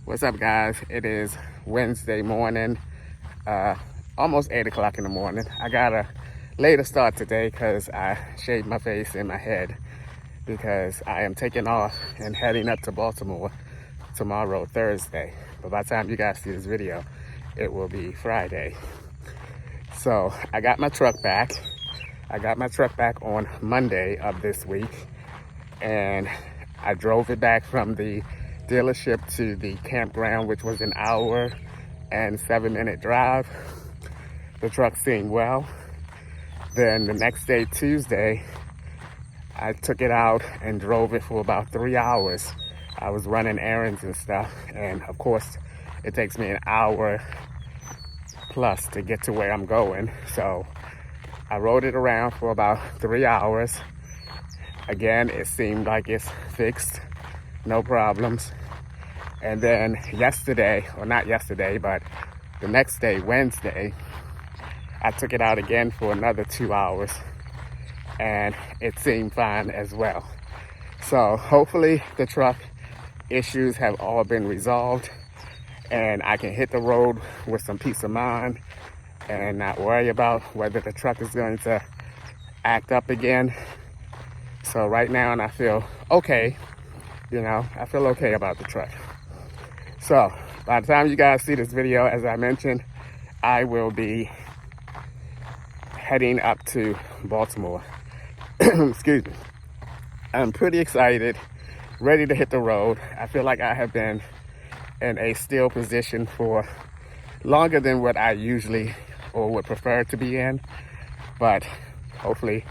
What's up, guys? It is Wednesday morning, almost 8 o'clock in the morning. I got a later start today because I shaved my face and my head because I am taking off and heading up to Baltimore tomorrow, Thursday. But by the time you guys see this video, it will be Friday. So I got my truck back. I got my truck back on Monday of this week, and I drove it back from the dealership to the campground, which was an hour and 7-minute drive. The truck seemed well. Then the next day, Tuesday, I took it out and drove it for about 3 hours. I was running errands and stuff, and of course it takes me an hour plus to get to where I'm going. So I rode it around for about 3 hours. Again, it seemed like it's fixed, no problems. And then yesterday, or not yesterday, but the next day, Wednesday, I took it out again for another 2 hours, and it seemed fine as well. So hopefully the truck issues have all been resolved, and I can hit the road with some peace of mind and not worry about whether the truck is going to act up again. So right now, and I feel okay, I feel okay about the truck. So by the time you guys see this video, as I mentioned, I will be heading up to Baltimore. Excuse me. I'm pretty excited, ready to hit the road. I feel like I have been in a still position for longer than what I usually or would prefer to be in, but hopefully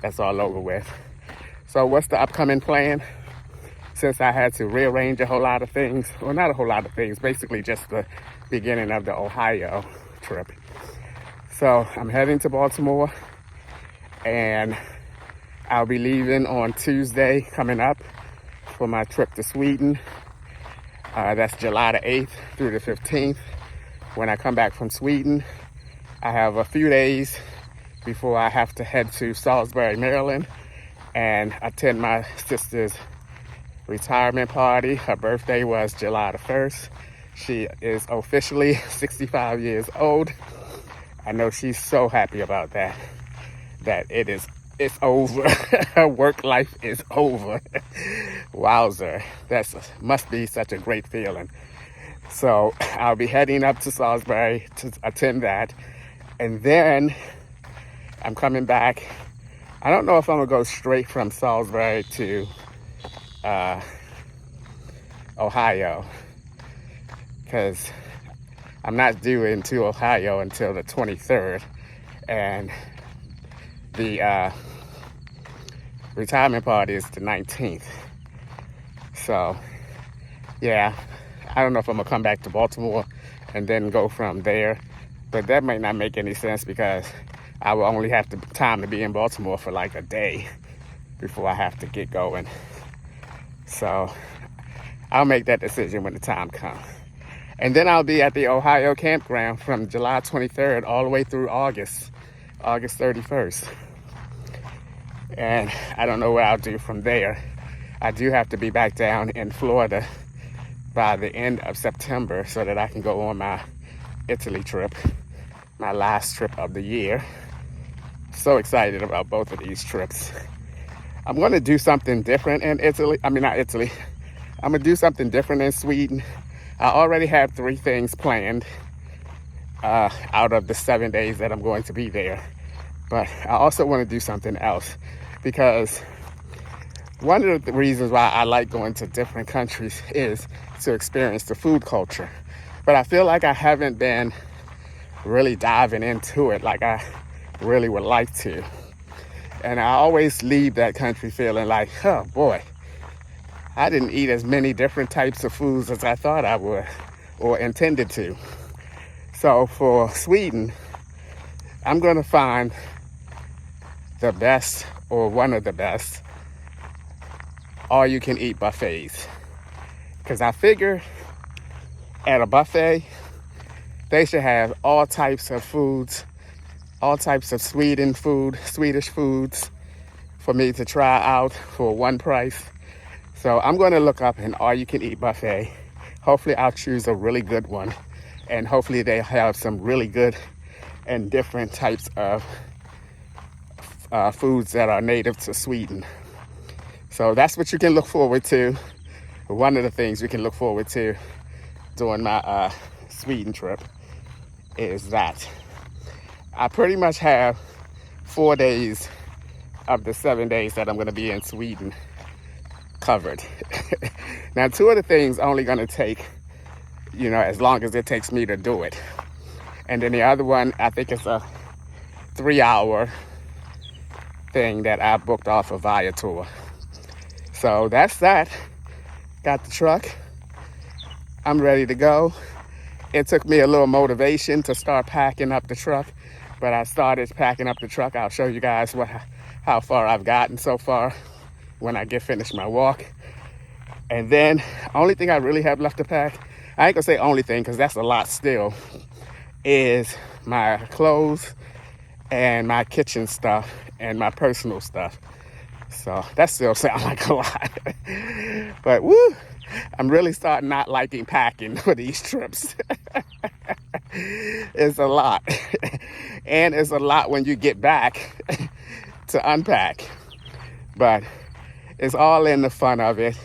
that's all over with. So what's the upcoming plan? Since I had to rearrange a whole lot of things, well, not a whole lot of things, basically just the beginning of the Ohio trip. So I'm heading to Baltimore, and I'll be leaving on Tuesday coming up for my trip to Sweden. That's July the 8th through the 15th. when I come back from Sweden, I have a few days before I have to head to Salisbury, Maryland, and attend my sister's retirement party. Her birthday was July the 1st. She is officially 65 years old. I know she's so happy about that it's over. Her work life is over. Wowzer. That must be such a great feeling. So I'll be heading up to Salisbury to attend that. And then I'm coming back. I don't know if I'm going to go straight from Salisbury to Ohio, because I'm not due into Ohio until the 23rd. And the retirement party is the 19th. So, yeah, I don't know if I'm going to come back to Baltimore and then go from there. But that might not make any sense because I will only have the time to be in Baltimore for like a day before I have to get going. So I'll make that decision when the time comes. And then I'll be at the Ohio campground from July 23rd all the way through August 31st. And I don't know what I'll do from there. I do have to be back down in Florida by the end of September so that I can go on my Italy trip, my last trip of the year. So excited about both of these trips. I'm going to do something different in Italy. I mean, not Italy. I'm going to do something different in Sweden. I already have 3 things planned out of the 7 days that I'm going to be there. But I also want to do something else, because one of the reasons why I like going to different countries is to experience the food culture. But I feel like I haven't been really diving into it like I really would like to. And I always leave that country feeling like, oh boy, I didn't eat as many different types of foods as I thought I would or intended to. So for Sweden, I'm going to find the best, or one of the best, all-you-can-eat buffets. Because I figure at a buffet, they should have all types of foods, all types of Swedish foods for me to try out for one price. So I'm going to look up an all-you-can-eat buffet. Hopefully I'll choose a really good one. And hopefully they have some really good and different types of foods that are native to Sweden. So that's what you can look forward to. One of the things we can look forward to during my Sweden trip is that I pretty much have 4 days of the 7 days that I'm going to be in Sweden covered. Now, 2 of the things only going to take, as long as it takes me to do it. And then the other one, I think it's a 3-hour thing that I booked off of Viator. So that's that. Got the truck. I'm ready to go. It took me a little motivation to start packing up the truck, but I started packing up the truck. I'll show you guys how far I've gotten so far when I get finished my walk. And then only thing I really have left to pack, I ain't gonna say only thing because that's a lot still, is my clothes and my kitchen stuff and my personal stuff. So that still sounds like a lot. But woo, I'm really starting not liking packing for these trips. It's a lot. And it's a lot when you get back to unpack. But it's all in the fun of it.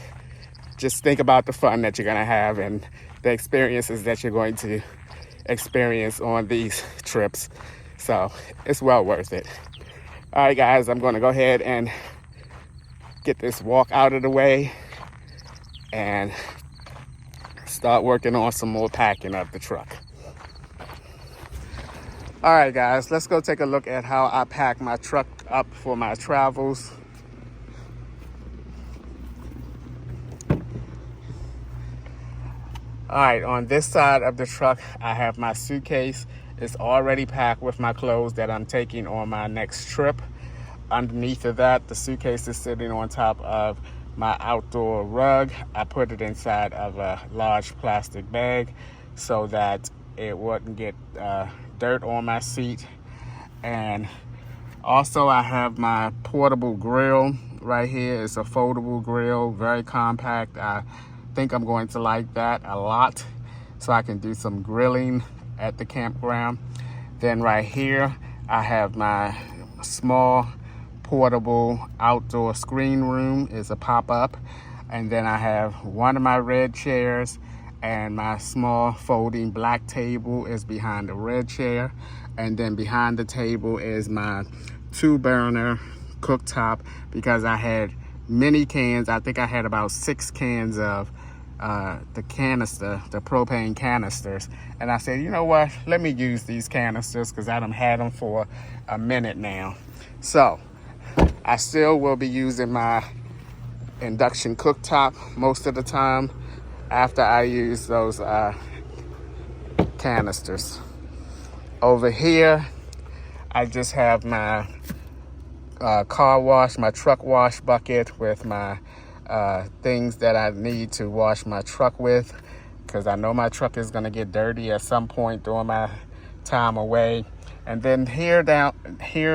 Just think about the fun that you're going to have and the experiences that you're going to experience on these trips. So it's well worth it. All right, guys, I'm going to go ahead and get this walk out of the way and start working on some more packing of the truck. All right, guys, let's go take a look at how I pack my truck up for my travels. All right, on this side of the truck, I have my suitcase. It's already packed with my clothes that I'm taking on my next trip. Underneath of that, the suitcase is sitting on top of my outdoor rug. I put it inside of a large plastic bag so that it wouldn't get dirt on my seat. And also I have my portable grill right here. It's a foldable grill, very compact. I think I'm going to like that a lot, so I can do some grilling at the campground. Then right here I have my small portable outdoor screen room. It's a pop-up. And then I have one of my red chairs, and my small folding black table is behind the red chair. And then behind the table is my 2-burner cooktop, because I had many cans. I think I had about 6 cans of the propane canisters. And I said, you know what? Let me use these canisters, because I done had them for a minute now. So I still will be using my induction cooktop most of the time after I use those canisters. Over here, I just have my car wash, my truck wash bucket with my things that I need to wash my truck with, because I know my truck is going to get dirty at some point during my time away. And then here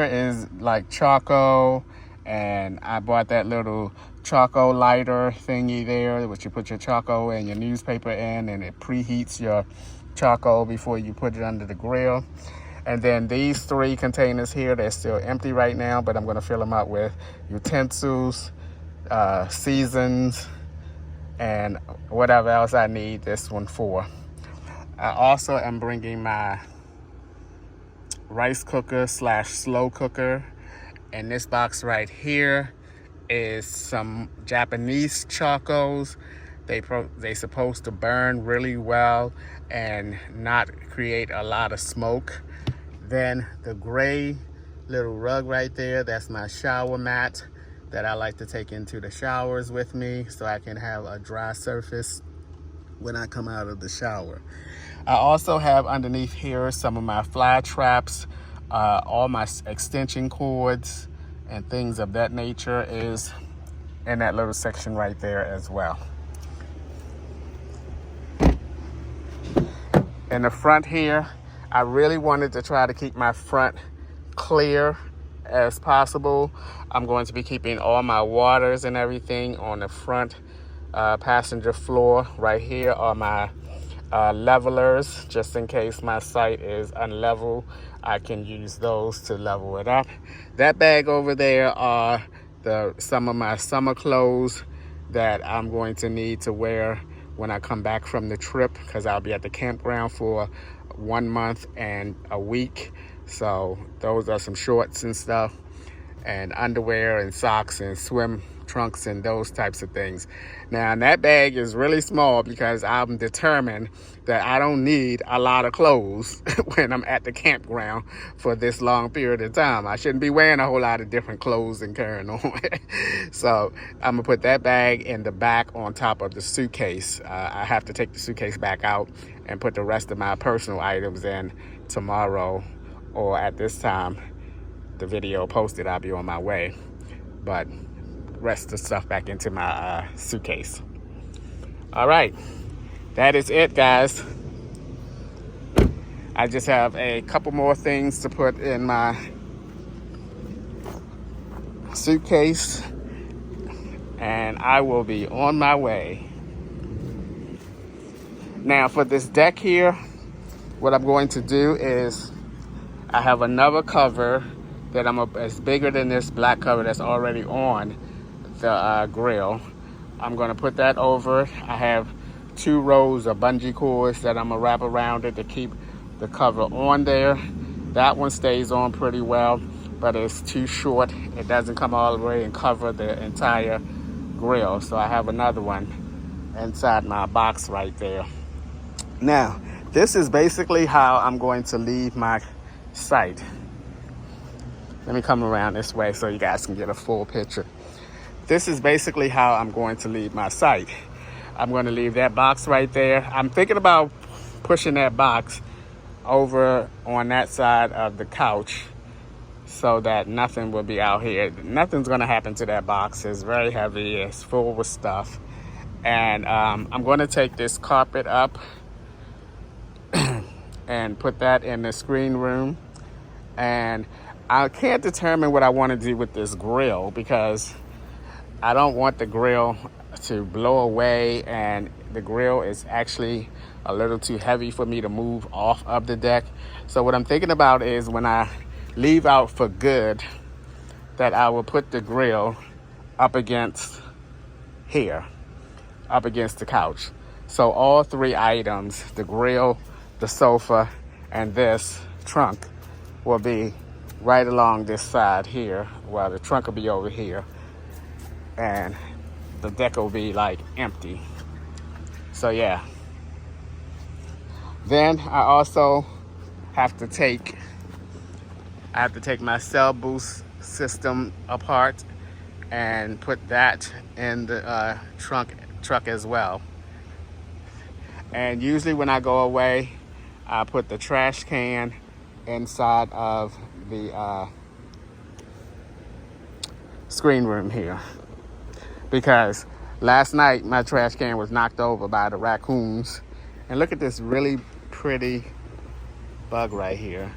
is like charcoal, and I bought that little charcoal lighter thingy there, which you put your charcoal and your newspaper in, and it preheats your charcoal before you put it under the grill. And then these 3 containers here, they're still empty right now, but I'm going to fill them up with utensils, seasons, and whatever else I need this one for. I also am bringing my rice cooker / slow cooker. And this box right here is some Japanese charcoals. They supposed to burn really well and not create a lot of smoke. Then the gray little rug right there, that's my shower mat that I like to take into the showers with me, so I can have a dry surface when I come out of the shower. I also have underneath here some of my fly traps, all my extension cords and things of that nature is in that little section right there as well. In the front here, I really wanted to try to keep my front clear as possible. I'm going to be keeping all my waters and everything on the front passenger floor. Right here are my levelers, just in case my site is unlevel. I can use those to level it up. That bag over there are some of my summer clothes that I'm going to need to wear when I come back from the trip, because I'll be at the campground for 1 month and a week. So those are some shorts and stuff, and underwear and socks and swim trunks and those types of things. Now that bag is really small because I'm determined that I don't need a lot of clothes when I'm at the campground for this long period of time. I shouldn't be wearing a whole lot of different clothes and carrying on. So I'm gonna put that bag in the back on top of the suitcase. I have to take the suitcase back out and put the rest of my personal items in tomorrow, or at this time the video posted, I'll be on my way. But rest the stuff back into my suitcase. All right, that is it, guys. I just have a couple more things to put in my suitcase, and I will be on my way. Now for this deck here, what I'm going to do is I have another cover that it's bigger than this black cover that's already on the grill. I'm gonna put that over. I have 2 rows of bungee cords that I'm gonna wrap around it to keep the cover on there. That one stays on pretty well, but it's too short. It doesn't come all the way and cover the entire grill. So I have another one inside my box right there. Now, this is basically how I'm going to leave my site. Let me come around this way so you guys can get a full picture. This is basically how I'm going to leave my site. I'm going to leave that box right there. I'm thinking about pushing that box over on that side of the couch so that nothing will be out here. Nothing's going to happen to that box. It's very heavy. It's full with stuff. And I'm going to take this carpet up and put that in the screen room. And I can't determine what I want to do with this grill because I don't want the grill to blow away, and the grill is actually a little too heavy for me to move off of the deck. So what I'm thinking about is when I leave out for good, that I will put the grill up against here, up against the couch. So all three items, the grill, the sofa, and this trunk, will be right along this side here. Well, the trunk will be over here, and the deck will be like empty. So yeah. Then I also have to take my cell boost system apart and put that in the trunk as well. And usually when I go away, I put the trash can inside of the screen room here, because last night my trash can was knocked over by the raccoons. And look at this really pretty bug right here.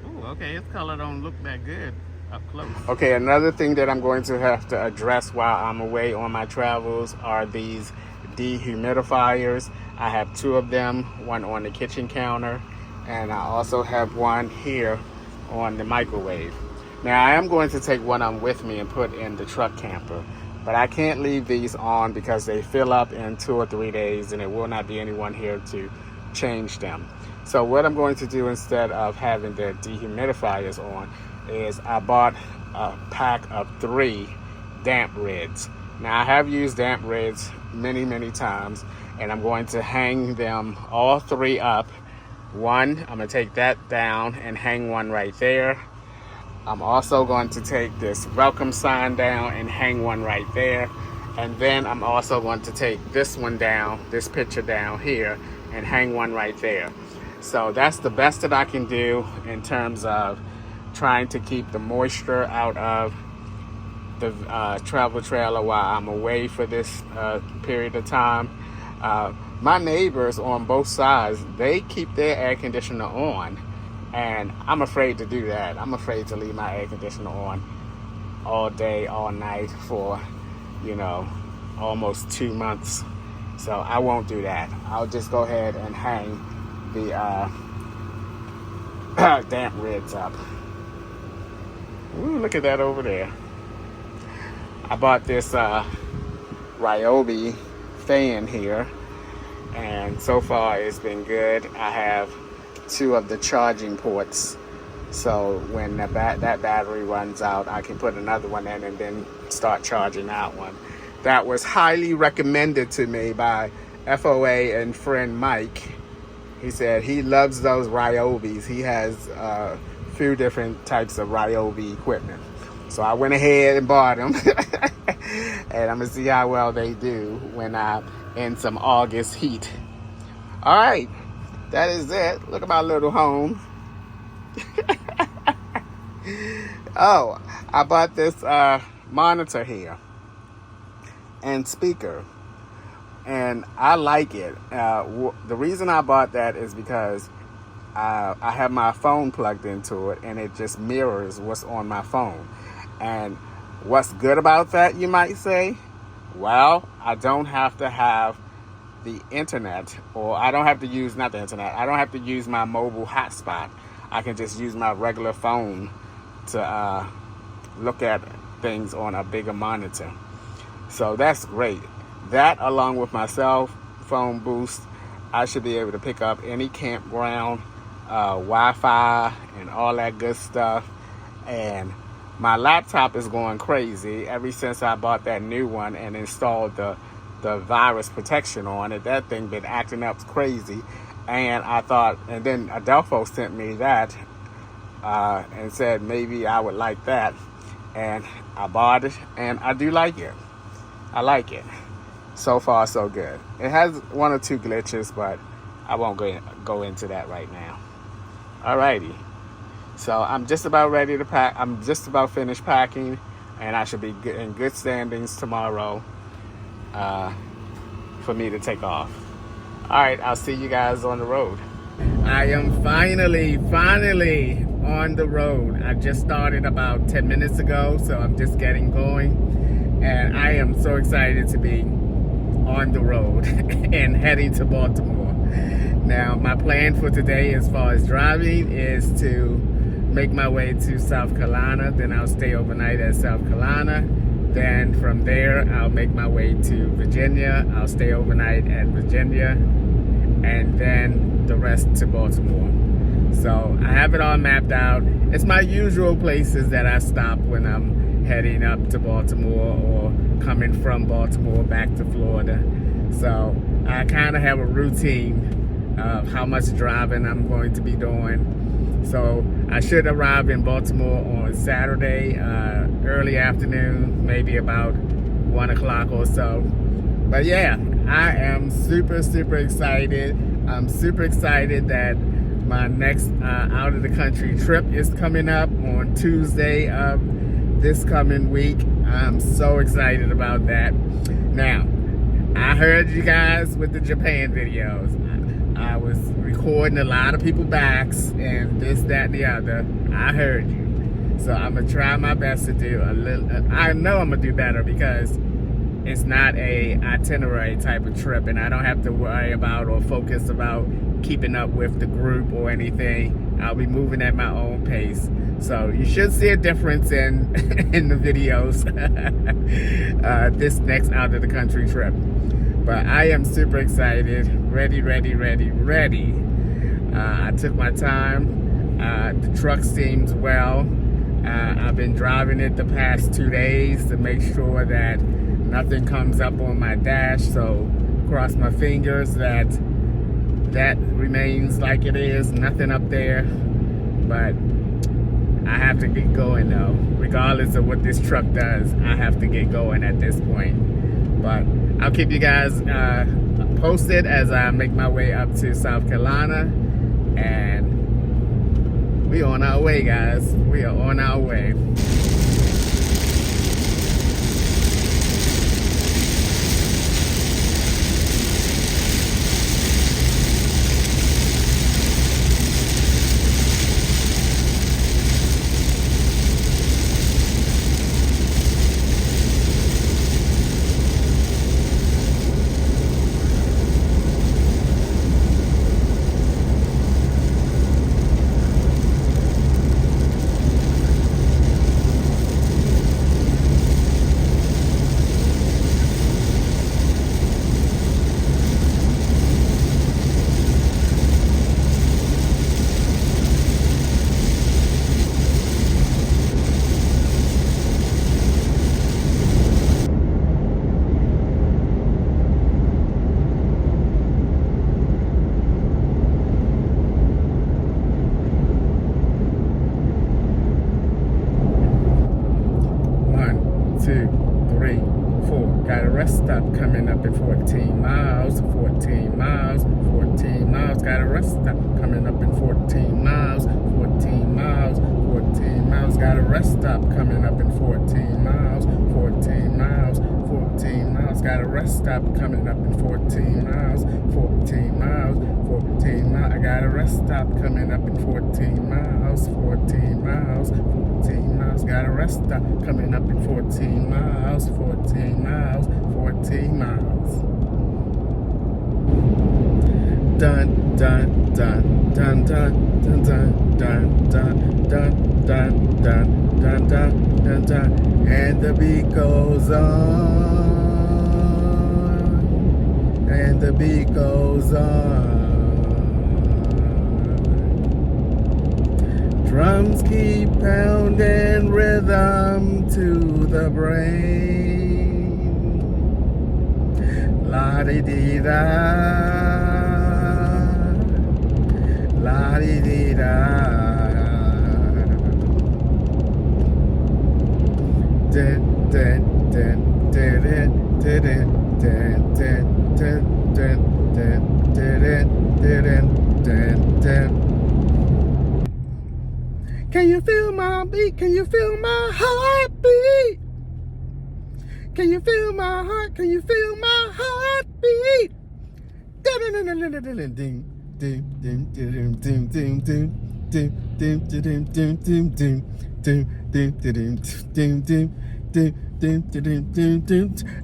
Oh, okay, its color don't look that good up close. Okay, another thing that I'm going to have to address while I'm away on my travels are these dehumidifiers. I have two of them, one on the kitchen counter, and I also have one here on the microwave. Now I am going to take one of them with me and put in the truck camper, but I can't leave these on because they fill up in 2 or 3 days and there will not be anyone here to change them. So what I'm going to do instead of having the dehumidifiers on is I bought a pack of 3 damp rids. Now I have used damp rids many times, and I'm going to hang them all 3 up. One, I'm going to take that down and hang one right there. I'm also going to take this welcome sign down and hang one right there. And then I'm also going to take this one down, this picture down here, and hang one right there. So that's the best that I can do in terms of trying to keep the moisture out of the travel trailer while I'm away for this period of time. My neighbors on both sides, they keep their air conditioner on, and I'm afraid to do that. I'm afraid to leave my air conditioner on all day, all night for, almost 2 months. So I won't do that. I'll just go ahead and hang the damp rids up. Ooh, look at that over there. I bought this Ryobi fan here, and so far it's been good. I have 2 of the charging ports, so when that battery runs out, I can put another one in and then start charging that one. That was highly recommended to me by FOA and friend Mike. He said he loves those Ryobis. He has a few different types of Ryobi equipment. So I went ahead and bought them. And I'm going to see how well they do when I'm in some August heat. All right. That is it. Look at my little home. Oh, I bought this monitor here and speaker. And I like it. The reason I bought that is because I have my phone plugged into it, and it just mirrors what's on my phone. And what's good about that, you might say? Well, I don't have to have the internet, or I don't have to use, not the internet, I don't have to use my mobile hotspot. I can just use my regular phone to look at things on a bigger monitor. So that's great. That, along with my cell phone boost, I should be able to pick up any campground, Wi-Fi, and all that good stuff. And my laptop is going crazy ever since I bought that new one and installed the virus protection on it. That thing been acting up crazy. And I thought, and then Adelpho sent me that and said maybe I would like that. And I bought it, and I do like it. I like it. So far, so good. It has 1 or 2 glitches, but I won't go into that right now. Alrighty. So I'm just about ready to pack. I'm just about finished packing, and I should be in good standings tomorrow. for me to take off. All right, I'll see you guys on the road. I am finally on the road. I just started about 10 minutes ago, so I'm just getting going. And I am so excited to be on the road and heading to Baltimore. Now, my plan for today as far as driving is to make my way to South Carolina. Then I'll stay overnight at South Carolina. Then from there, I'll make my way to Virginia. I'll stay overnight at Virginia. And then the rest to Baltimore. So I have it all mapped out. It's my usual places that I stop when I'm heading up to Baltimore or coming from Baltimore back to Florida. So I kind of have a routine of how much driving I'm going to be doing. So I should arrive in Baltimore on Saturday, early afternoon, maybe about 1 o'clock or so. But yeah, I am super excited. I'm super excited that my next out of the country trip is coming up on Tuesday of this coming week. I'm so excited about that. Now, I heard you guys with the Japan videos. I was recording a lot of people's backs and this, that, and the other. I heard you. So I'm gonna try my best to do a little, I know I'm gonna do better because it's not a itinerary type of trip and I don't have to worry about or focus about keeping up with the group or anything. I'll be moving at my own pace. So you should see a difference in in the videos this next out of the country trip. But I am super excited, ready. I took my time. The truck seems well. I've been driving it the past 2 days to make sure that nothing comes up on my dash. So cross my fingers that that remains like it is, nothing up there. But I have to get going though. Regardless of what this truck does, I have to get going at this point. But I'll keep you guys posted as I make my way up to South Carolina. And we on our way, guys. We are on our way. Got a rest stop coming up in 14 miles, 14 miles, 14 miles. Got a rest stop coming up in 14 miles, 14 miles, 14 miles. Got a rest stop coming up in 14 miles, 14 miles, 14 miles. Got a rest stop coming up in 14 miles, 14 miles, 14 miles. I got a rest stop coming up in 14 miles, 14 miles, 14 miles. Got a rest stop coming up in 14 miles, 14 miles, 14 miles. Dun dun dun dun dun dun dun dun dun dun dun dun dun dun dun dun, and the beat goes on, and the beat goes on. Drums keep pounding rhythm to the brain. La-di-di-da, la-di-di-da. Dun, dun, dun, dun, dun, dun, dun, dun, dun, dun, dun, dun, dun, dun. Can you feel my beat? Can you feel my heartbeat? Can you feel my heart? Can you feel my heartbeat?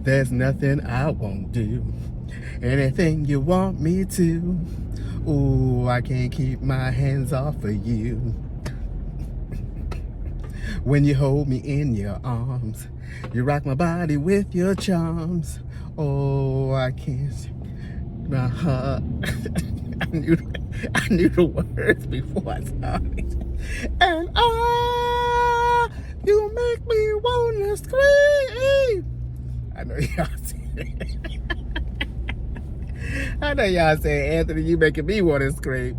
There's nothing I won't do. Anything you want me to. Ooh, I can't keep my hands off of you. When you hold me in your arms, you rock my body with your charms. Oh, I can't. My heart. I knew the words before I started. And you make me wanna scream. I know y'all said. I know y'all said, Anthony, you making me wanna scream.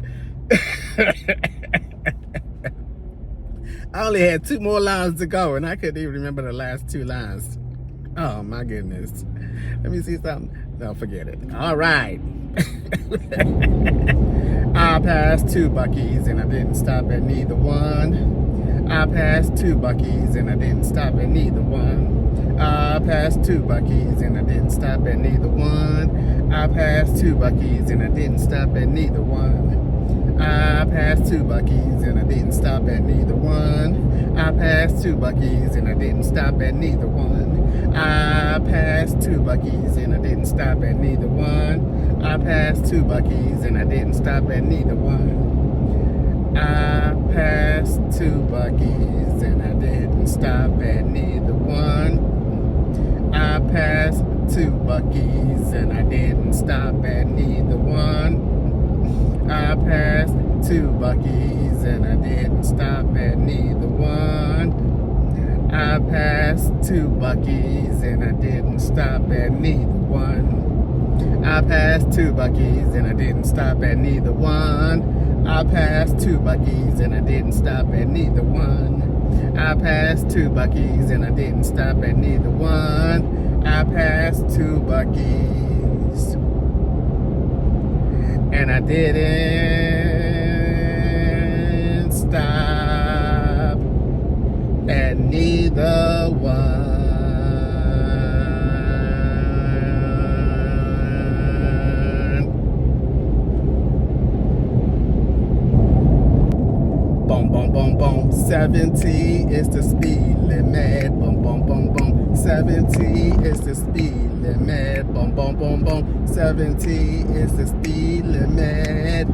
I only had 2 more lines to go, and I couldn't even remember the last 2 lines. Oh, my goodness. Let me see something. No, forget it. All right. I passed 2 Buc-ee's, and I didn't stop at neither one. I passed 2 Buc-ee's, and I didn't stop at neither one. I passed 2 Buc-ee's, and I didn't stop at neither one. I passed 2 Buc-ee's, and I didn't stop at neither one. I passed 2 Buc-ee's and I didn't stop at neither one. I passed 2 Buc-ee's and I didn't stop at neither one. I passed 2 Buc-ee's and I didn't stop at neither one. I passed 2 Buc-ee's and I didn't stop at neither one. I passed 2 Buc-ee's and I didn't stop at neither one. I passed 2 Buc-ee's and I didn't stop at neither one. I passed 2 Buc-ee's and I didn't stop at neither one. I passed 2 Buc-ee's and I didn't stop at neither one. I passed 2 Buc-ee's and I didn't stop at neither one. I passed 2 Buc-ee's and I didn't stop at neither one. I passed 2 Buc-ee's and I didn't stop at neither one. I passed 2 Buc-ee's. And I didn't stop at neither one. Boom, boom, boom, boom. 70 is the speed limit. Boom, boom, boom, boom. 70 is the speed limit. Boom, boom, boom, boom. 70 is the speed limit.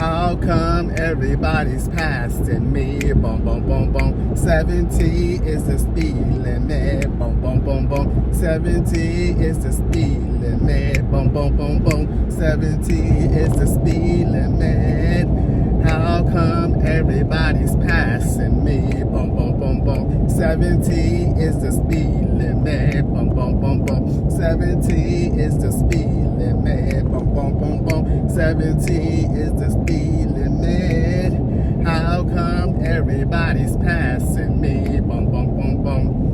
How come everybody's passing me? Boom, boom, boom, boom. 70 is the speed limit. Boom, boom, boom, boom. 70 is the speed limit. Boom, boom, boom, boom. 70 is the speed limit. How come everybody's passing me? Boom, boom, boom, boom. 70 is the speed limit. Boom, boom, boom, boom. 70 is the speed limit. Boom, boom, boom, boom. 70 is the speed limit. How come everybody's passing me? Boom, boom, boom, boom.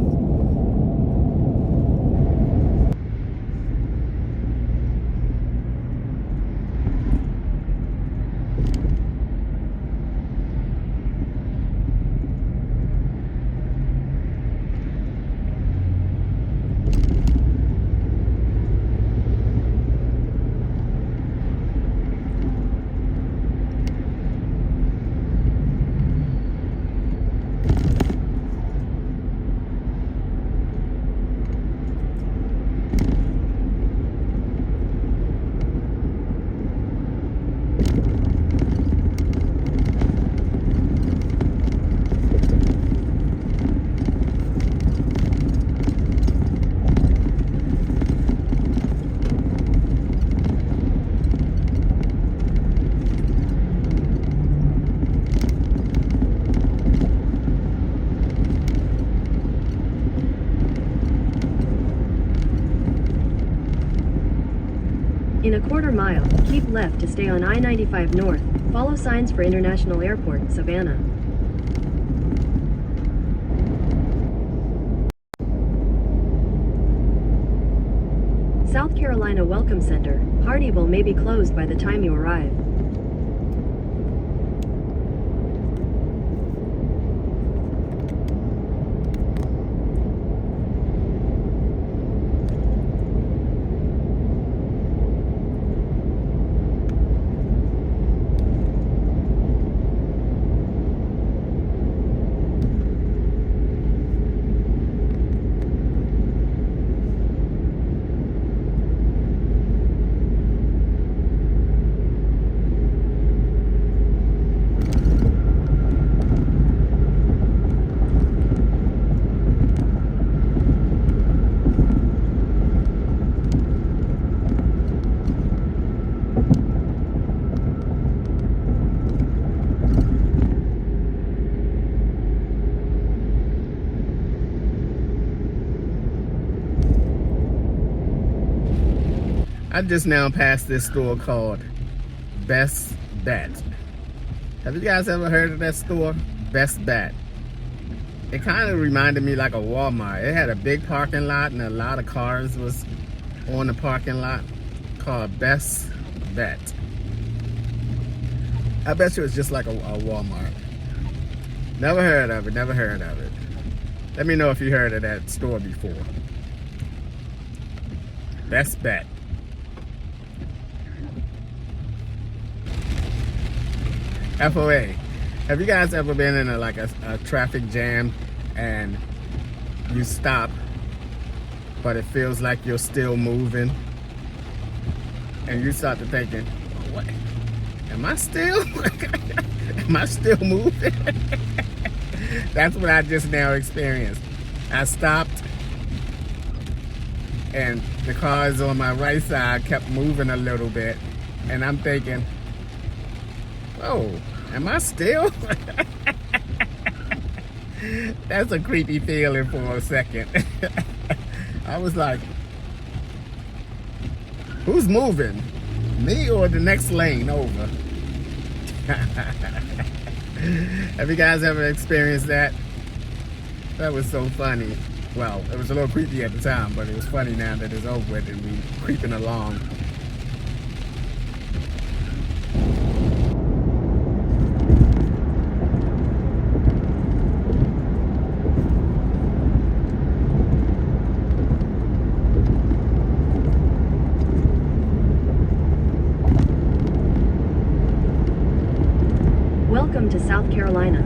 In a quarter mile, keep left to stay on I-95 North. Follow signs for International Airport, Savannah. South Carolina Welcome Center, Hardeeville may be closed by the time you arrive. I just now passed this store called Best Bet. Have you guys ever heard of that store? Best Bet. It kind of reminded me like a Walmart. It had a big parking lot and a lot of cars was on the parking lot, called Best Bet. I bet you it's just like a Walmart. Never heard of it, never heard of it. Let me know if you heard of that store before. Best Bet. FOA. Have you guys ever been in a traffic jam and you stop, but it feels like you're still moving? And you start to thinking, what? Am I still? Am I still moving? That's what I just now experienced. I stopped and the cars on my right side kept moving a little bit. And I'm thinking, oh, am I still? That's a creepy feeling for a second. I was like, who's moving? Me or the next lane over? Have you guys ever experienced that? That was so funny. Well, it was a little creepy at the time, but it was funny now that it's over with and we're creeping along. Welcome to South Carolina.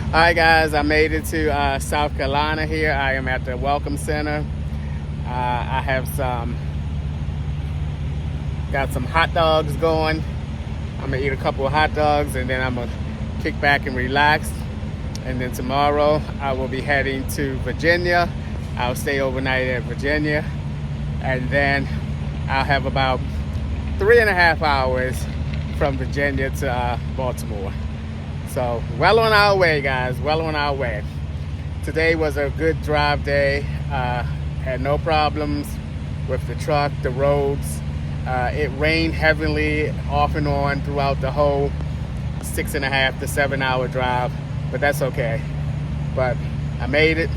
All right, guys, I made it to South Carolina here. I am at the Welcome Center. I have got some hot dogs going. I'm gonna eat a couple of hot dogs and then I'm gonna kick back and relax. And then tomorrow I will be heading to Virginia. I'll stay overnight at Virginia. And then I'll have about 3.5 hours from Virginia to Baltimore. So well on our way, guys, well on our way. Today was a good drive day. Had no problems with the truck, the roads. It rained heavily off and on throughout the whole 6.5 to 7 hour drive, but that's okay. But I made it,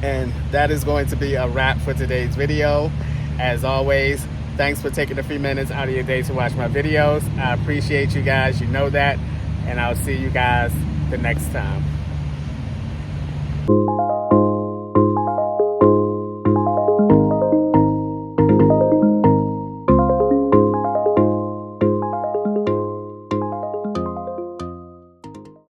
and that is going to be a wrap for today's video. As always, thanks for taking a few minutes out of your day to watch my videos. I appreciate you guys, you know that. And I'll see you guys the next time.